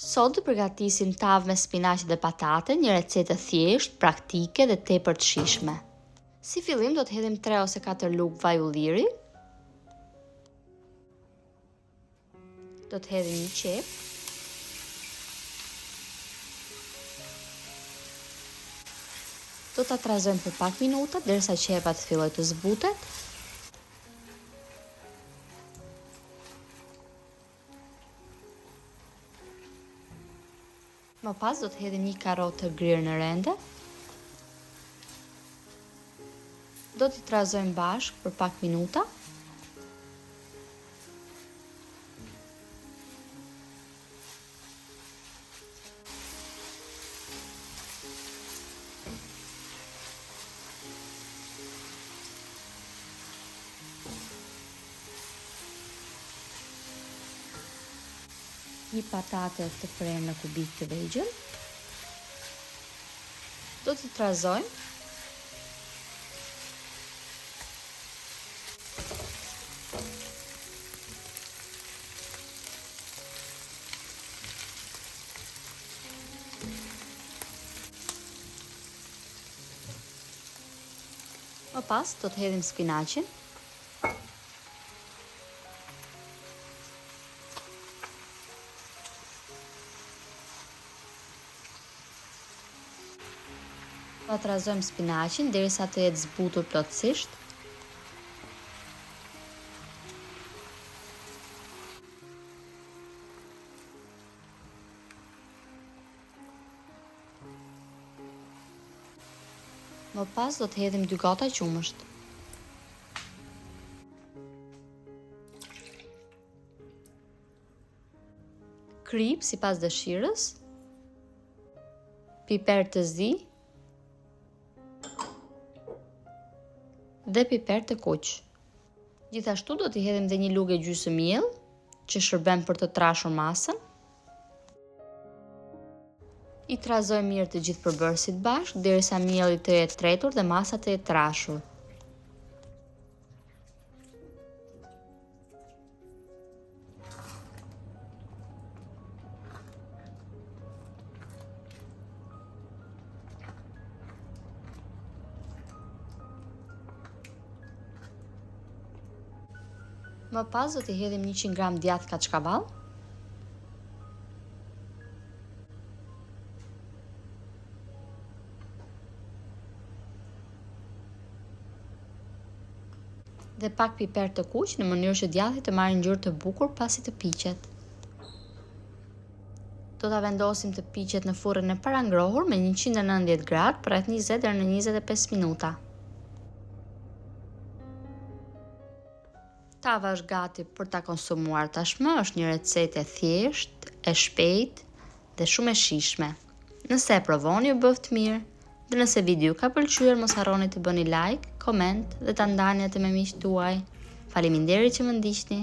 Sot do përgatisim tavë me spinaqe dhe patate, një recetë thjesht, praktike dhe tepër të shijshme. Si fillim do të hedhim 3 ose 4 lugë vaj ulliri. Do të hedhim një qep. Do ta trazojmë për pak minuta derisa qepa të fillojë të zbutet. Më pas do të hedhim një karotë të grirë në rende. Do t'i trazojmë bashkë për pak minuta. Një patate të prerë në kubik të vegjël. Do t'i trazojmë. Më pas do të hedhim spinaqin. Do të trazojmë spinaqin derisa të jetë zbutur plotësisht. Më pas do të hedhim 2 gota qumësht. Krip sipas dëshirës. Piper të zi. Dhe piper të kuq. Gjithashtu do t'i hedhim dhe një lugë gjysmë miell që shërben për të trashur masën. I trazojmë mirë të gjithë përbërësit bashkë derisa mielli të jetë tretur dhe masa të jetë trashur. Më pas do t'i hedhim 100 gram djathë kaçkavall. Dhe pak piper të kuq në mënyrë që djathi të marrë ngjyrë të bukur pasi të piqet. Do ta vendosim të piqet në furrën e parangrohur me 190 gradë për rreth 20 deri në 25 minuta. Tava është gati për ta konsumuar tashmë, është një recetë e thjeshtë, e shpejtë dhe shumë e shijshme. Nëse e provoni, ju bëft mirë. Dhe nëse video ka pëlqyer, mos harroni të bëni like, koment dhe ta ndani atë me miqtë tuaj. Faleminderit që më ndiqni.